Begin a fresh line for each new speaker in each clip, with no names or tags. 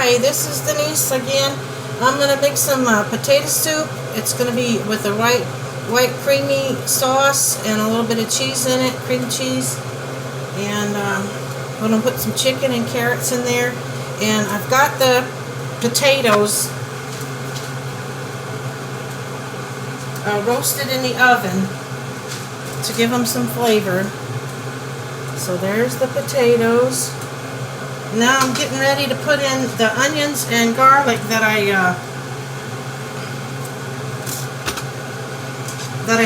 Hi, this is Denise again. I'm going to make some potato soup. It's going to be with a white creamy sauce and a little bit of cheese in it, cream cheese. And I'm going to put some chicken and carrots in there. And I've got the potatoes roasted in the oven to give them some flavor. So there's the potatoes. Now I'm getting ready to put in the onions and garlic that I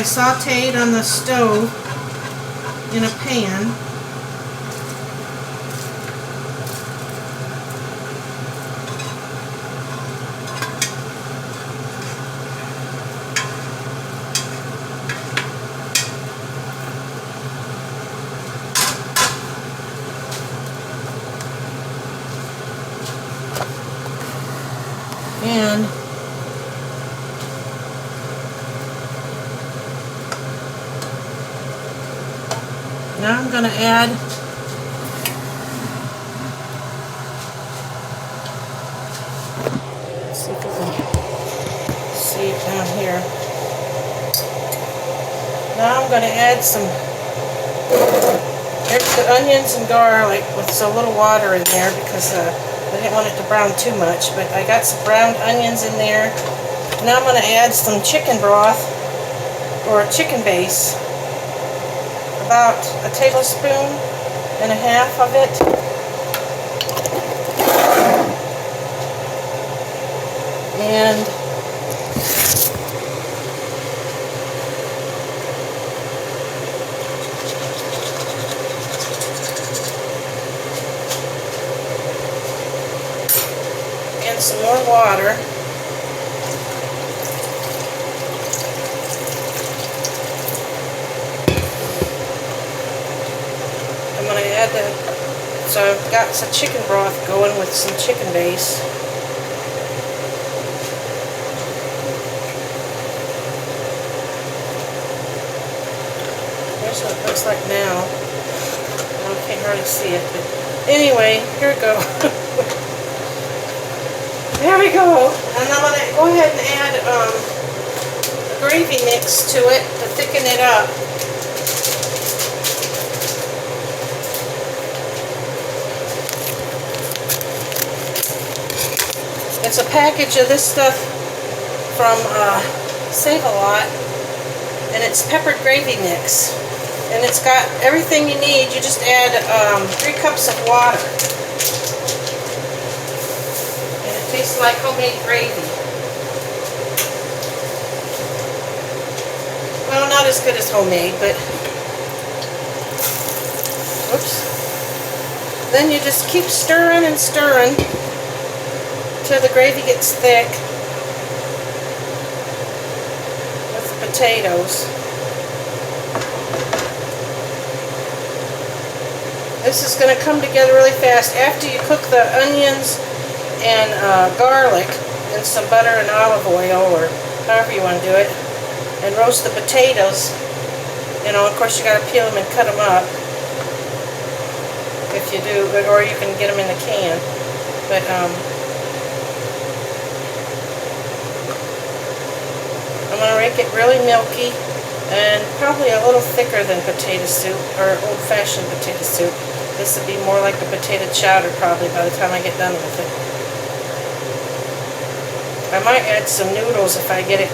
sauteed on the stove in a pan. And now I'm going to add let's see if we can see it down here. Now I'm going to add some, there's the onions and garlic with a little water in there because I didn't want it to brown too much, but I got some browned onions in there. Now I'm going to add some chicken broth or chicken base, about a tablespoon and a half of it. And some more water. I'm going to add so I've got some chicken broth going with some chicken base. Here's what it looks like now. I can't hardly see it, but anyway, here we go. There we go, and I'm going to go ahead and add a gravy mix to it to thicken it up. It's a package of this stuff from Save-A-Lot, and it's peppered gravy mix. And it's got everything you need. You just add 3 cups of water. Tastes like homemade gravy. Well, not as good as homemade, but oops. Then you just keep stirring and stirring till the gravy gets thick with the potatoes. This is going to come together really fast after you cook the onions and garlic and some butter and olive oil, or however you want to do it, and roast the potatoes. You know, of course you got to peel them and cut them up if you do, or you can get them in the can. But I'm going to make it really milky and probably a little thicker than potato soup or old-fashioned potato soup. This would be more like a potato chowder probably by the time I get done with it. I might add some noodles if I get it,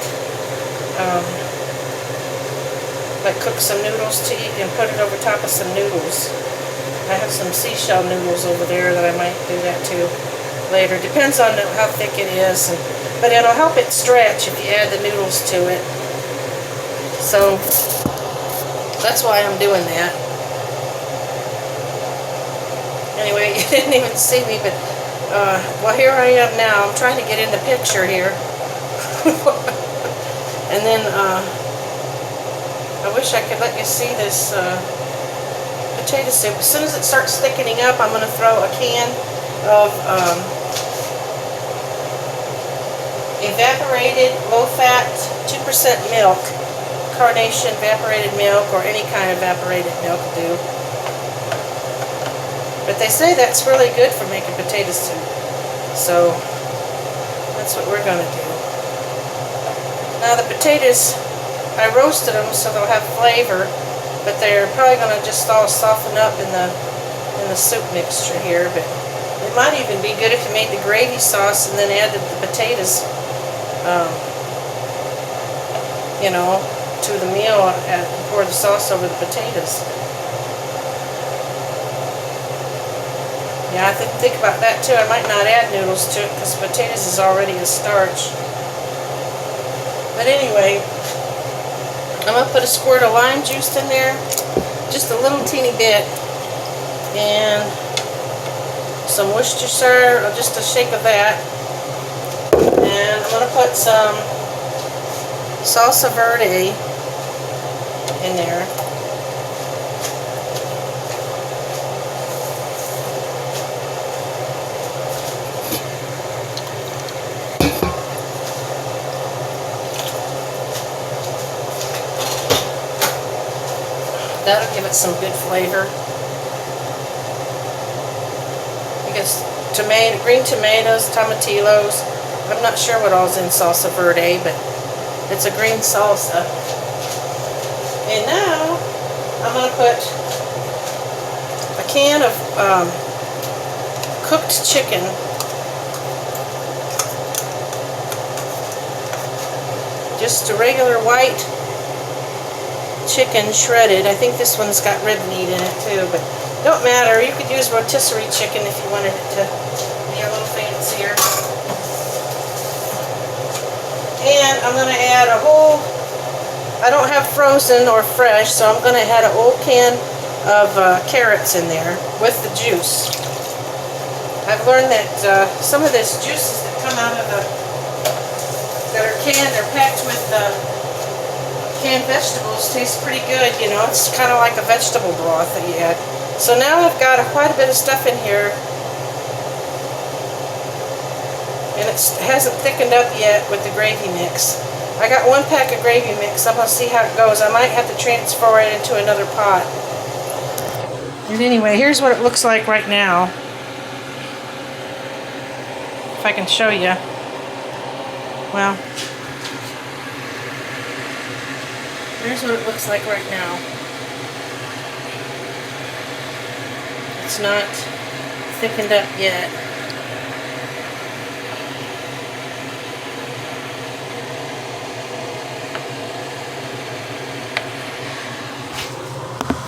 like cook some noodles to eat and put it over top of some noodles. I have some seashell noodles over there that I might do that too later. Depends on how thick it is, but it'll help it stretch if you add the noodles to it. So that's why I'm doing that. Anyway, you didn't even see me, but well, here I am now. I'm trying to get in the picture here. And then I wish I could let you see this potato soup. As soon as it starts thickening up, I'm going to throw a can of evaporated, low-fat, 2% milk, carnation evaporated milk, or any kind of evaporated milk will do. But they say that's really good for making potato soup. So that's what we're going to do. Now the potatoes, I roasted them so they'll have flavor, but they're probably going to just all soften up in the soup mixture here. But it might even be good if you made the gravy sauce and then added the potatoes, you know, to the meal and pour the sauce over the potatoes. Yeah, I think about that too. I might not add noodles to it because potatoes is already a starch. But anyway, I'm going to put a squirt of lime juice in there, just a little teeny bit, and some Worcestershire, or just a shake of that. And I'm going to put some salsa verde in there. That'll give it some good flavor. Because green tomatoes, tomatillos, I'm not sure what all's in salsa verde, but it's a green salsa. And now I'm going to put a can of cooked chicken. Just a regular white chicken shredded. I think this one's got red meat in it too, but don't matter. You could use rotisserie chicken if you wanted it to be a little fancier. And I'm going to add a whole, I don't have frozen or fresh, so I'm going to add a whole can of carrots in there with the juice. I've learned that some of these juices that come out of that are canned, they're packed with canned vegetables, taste pretty good, you know. It's kind of like a vegetable broth that you add. So now I've got quite a bit of stuff in here, and it hasn't thickened up yet with the gravy mix. I got one pack of gravy mix. I'm going to see how it goes. I might have to transfer it into another pot. And anyway, here's what it looks like right now. If I can show you. Well, here's what it looks like right now. It's not thickened up yet.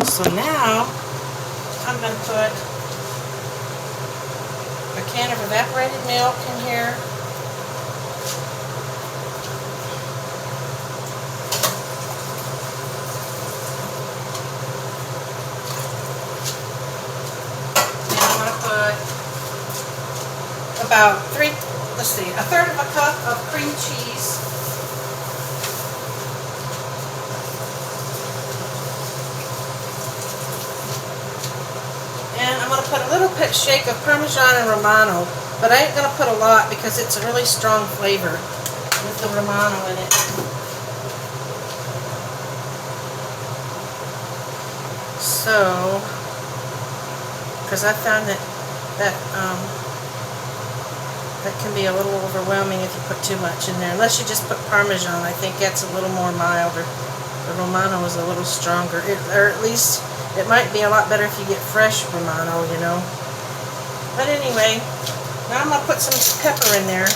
So now I'm going to put a can of evaporated milk in here. About a third of a cup of cream cheese. And I'm going to put a little shake of Parmesan and Romano, but I ain't going to put a lot because it's a really strong flavor with the Romano in it. So, because I found that can be a little overwhelming if you put too much in there. Unless you just put Parmesan, I think that's a little more milder. The Romano is a little stronger. Or at least, it might be a lot better if you get fresh Romano, you know. But anyway, now I'm going to put some pepper in there.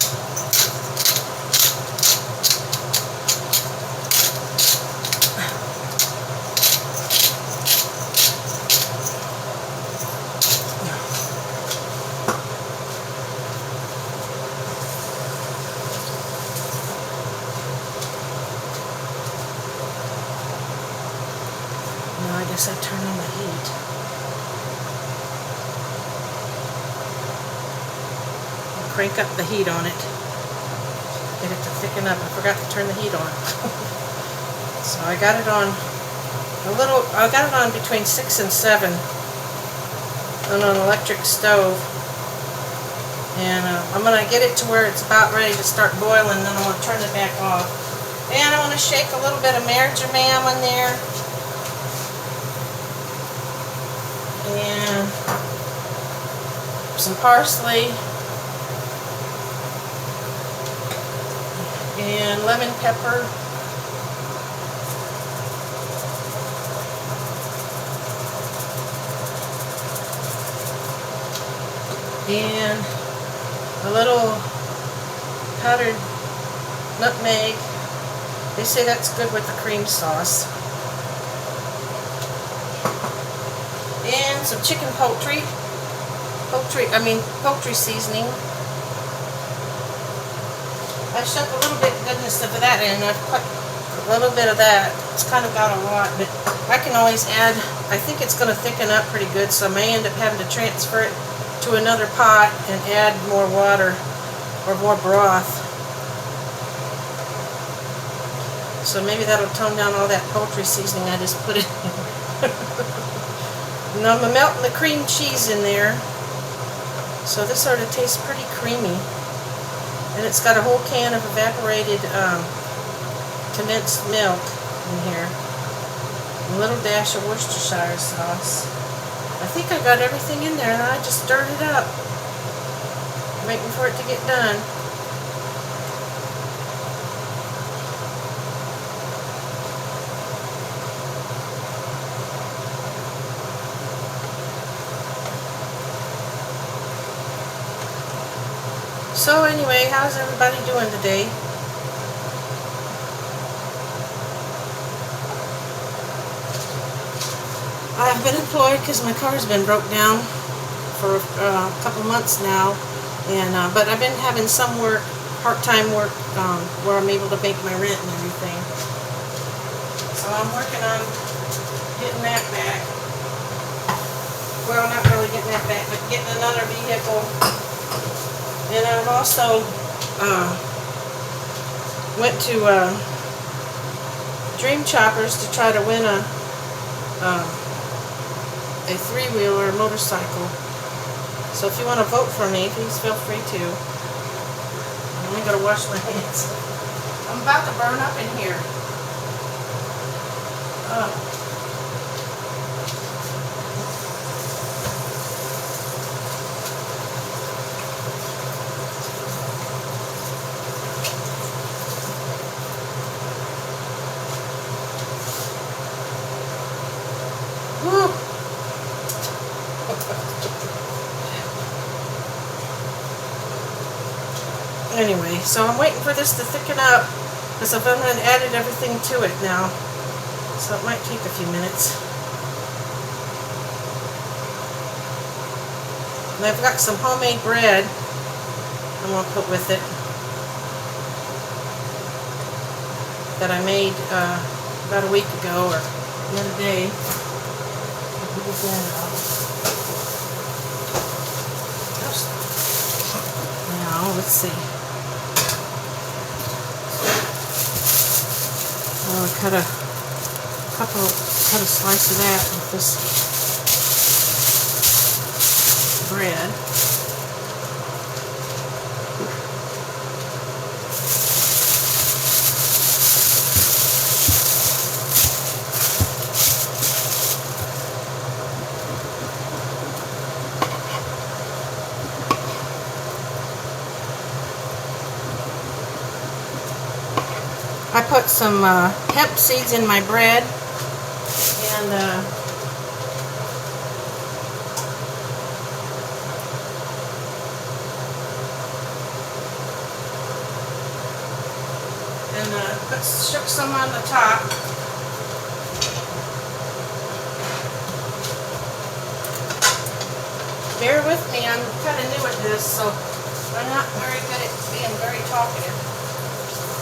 Now I guess I turn on the heat. I'll crank up the heat on it. Get it to thicken up. I forgot to turn the heat on. So I got it on I got it on between 6 and 7 on an electric stove. And I'm going to get it to where it's about ready to start boiling, then I'm going to turn it back off. And I'm going to shake a little bit of marjoram in there. And some parsley. and lemon pepper. And a little powdered nutmeg. They say that's good with the cream sauce. And some chicken poultry seasoning. I shoved a little bit goodness of that in. I've put a little bit of that. It's kind of got a lot, but I can always add. I think it's going to thicken up pretty good, so I may end up having to transfer it to another pot and add more water or more broth. So maybe that'll tone down all that poultry seasoning I just put in. And I'm melting the cream cheese in there. So this sort of tastes pretty creamy. And it's got a whole can of evaporated condensed milk in here. A little dash of Worcestershire sauce. I think I got everything in there and I just stirred it up. Waiting for it to get done. So anyway, how's everybody doing today? I've been employed because my car's been broke down for a couple months now, and but I've been having some work, part-time work, where I'm able to make my rent and everything. So I'm working on getting that back. Well, not really getting that back, but getting another vehicle. And I've also went to Dream Choppers to try to win a three-wheeler motorcycle. So if you want to vote for me, please feel free to. I'm going to wash my hands. I'm about to burn up in here. Anyway, so I'm waiting for this to thicken up because I've added everything to it now. So it might take a few minutes. And I've got some homemade bread I'm going to put with it that I made about a week ago or the other day. Now, let's see. I'll cut a slice of that with this bread. I put some hemp seeds in my bread, and shook some on the top. Bear with me, I'm kind of new at this, so I'm not very good at being very talkative.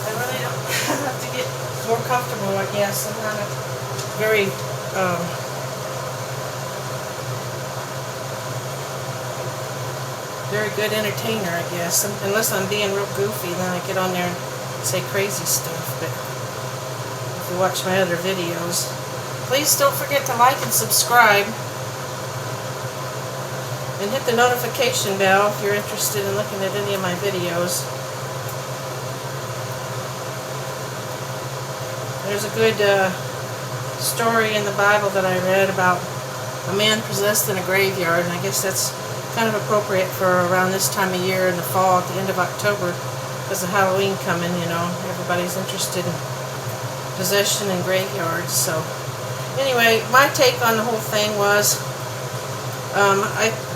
I really don't have to get more comfortable, I guess. I'm not a very very good entertainer, I guess. Unless I'm being real goofy, then I get on there and say crazy stuff. But if you watch my other videos, please don't forget to like and subscribe. And hit the notification bell if you're interested in looking at any of my videos. There's a good story in the Bible that I read about a man possessed in a graveyard, and I guess that's kind of appropriate for around this time of year in the fall, at the end of October, because of Halloween coming, you know. Everybody's interested in possession and graveyards. So anyway, my take on the whole thing was, I'm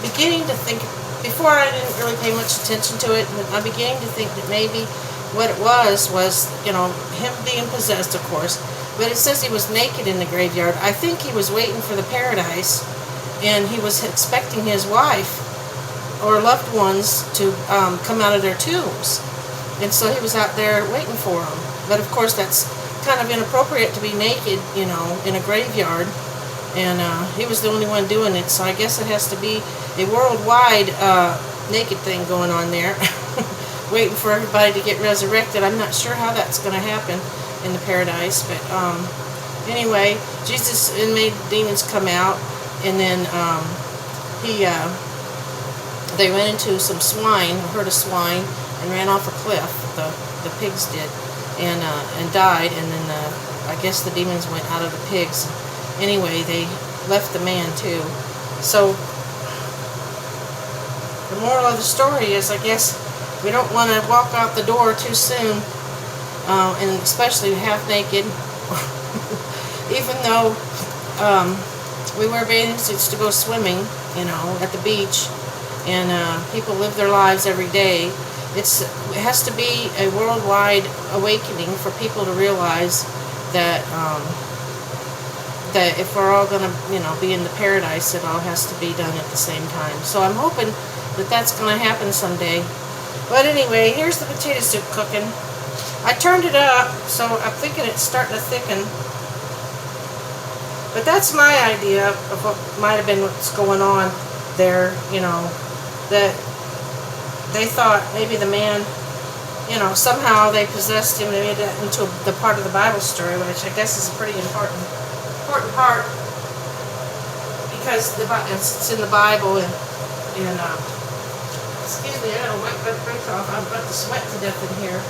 beginning to think, before I didn't really pay much attention to it, but I'm beginning to think that maybe what it was, you know, him being possessed, of course, but it says he was naked in the graveyard. I think he was waiting for the paradise, and he was expecting his wife or loved ones to come out of their tombs. And so he was out there waiting for them. But of course that's kind of inappropriate to be naked, you know, in a graveyard. And he was the only one doing it, so I guess it has to be a worldwide naked thing going on there. Waiting for everybody to get resurrected. I'm not sure how that's going to happen in the paradise, but anyway, Jesus made demons come out, and then they went into some swine, a herd of swine, and ran off a cliff. The pigs did, and died. And then I guess the demons went out of the pigs. Anyway, they left the man too. So the moral of the story is, I guess, we don't want to walk out the door too soon, and especially half naked. Even though we wear bathing suits to go swimming, you know, at the beach, and people live their lives every day. It has to be a worldwide awakening for people to realize that that if we're all going to, you know, be in the paradise, it all has to be done at the same time. So I'm hoping that that's going to happen someday. But anyway, here's the potato soup cooking. I turned it up, so I'm thinking it's starting to thicken. But that's my idea of what might have been what's going on there, you know, that they thought maybe the man, you know, somehow they possessed him and made that into the part of the Bible story, which I guess is a pretty important part, because it's in the Bible, and excuse me, I gotta wipe my breath off. I'm about to sweat to death in here.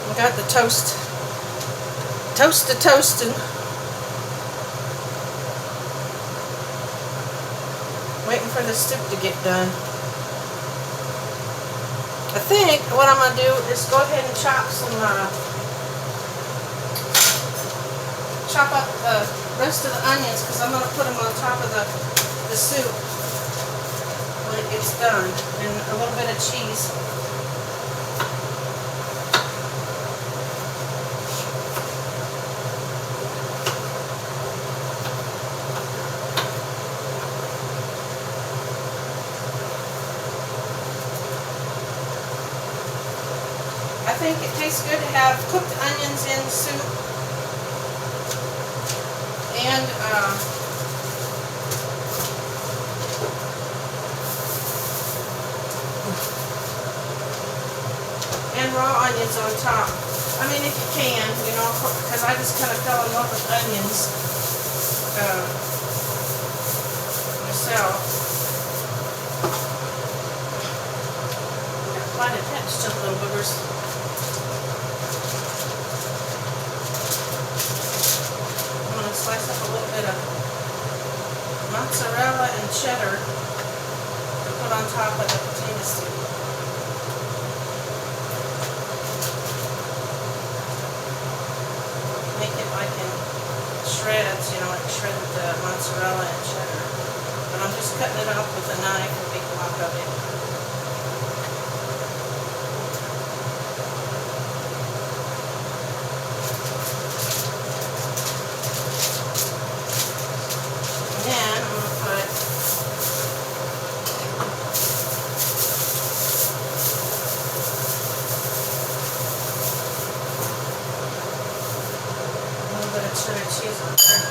I got the toasting. Waiting for the soup to get done. I think what I'm going to do is go ahead and chop up the rest of the onions, because I'm going to put them on top of the soup when it gets done, and a little bit of cheese. I think it tastes good to have cooked onions in soup, and raw onions on top. I mean, if you can, you know, because I just kind of fell in love with onions myself. Got quite attached to the little boogers. Slice up a little bit of mozzarella and cheddar to put on top of the potato soup. Make it like in shreds, you know, like shredded mozzarella and cheddar. But I'm just cutting it up with a knife, a big block of it. Cheddar cheese on there.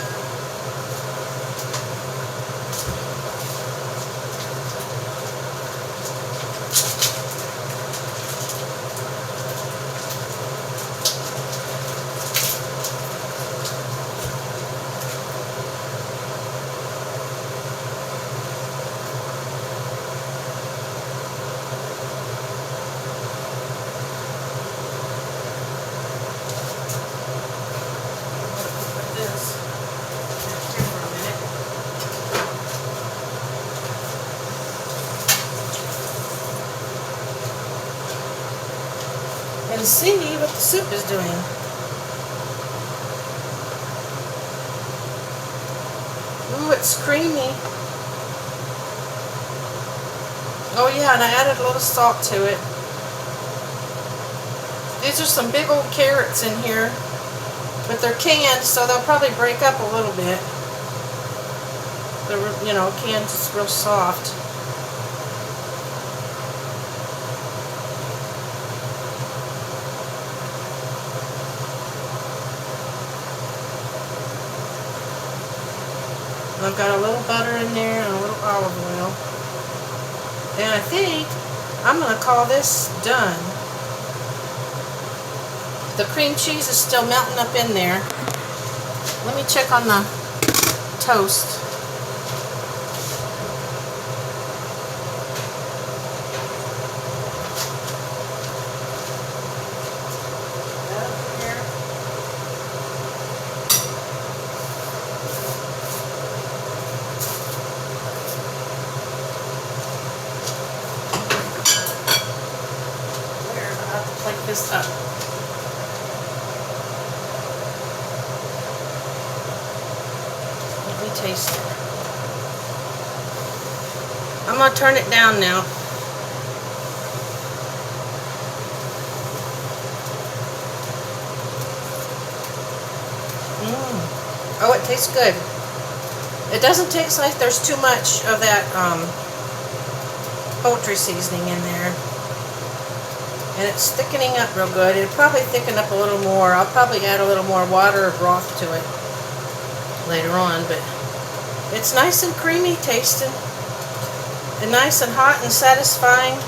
and see what the soup is doing. Ooh, it's creamy. Oh yeah, and I added a little salt to it. These are some big old carrots in here, but they're canned, so they'll probably break up a little bit. They're, you know, canned is real soft. I've got a little butter in there and a little olive oil. And I think I'm going to call this done. The cream cheese is still melting up in there. Let me check on the toast. Like this up. Let me taste it. I'm going to turn it down now. Oh, it tastes good. It doesn't taste like there's too much of that poultry seasoning in there. And it's thickening up real good. It'll probably thicken up a little more. I'll probably add a little more water or broth to it later on, but it's nice and creamy tasting and nice and hot and satisfying.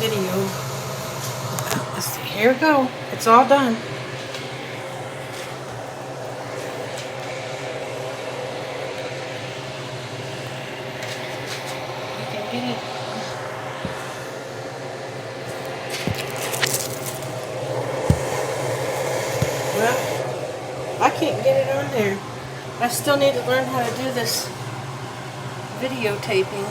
Video. Let's see. Here we go. It's all done. You can get it. Well, I can't get it on there. I still need to learn how to do this videotaping.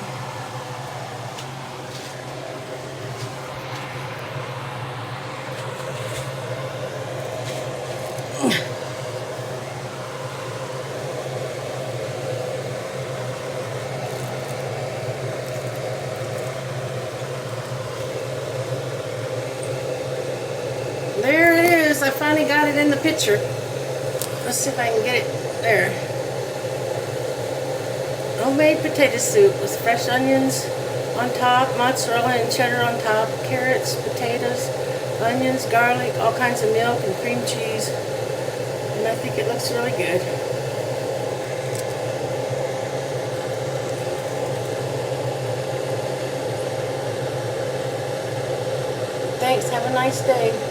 There it is. I finally got it in the picture. Let's see if I can get it there. Homemade potato soup with fresh onions on top, mozzarella and cheddar on top, carrots, potatoes, onions, garlic, all kinds of milk and cream cheese. And I think it looks really good. Thanks. Have a nice day.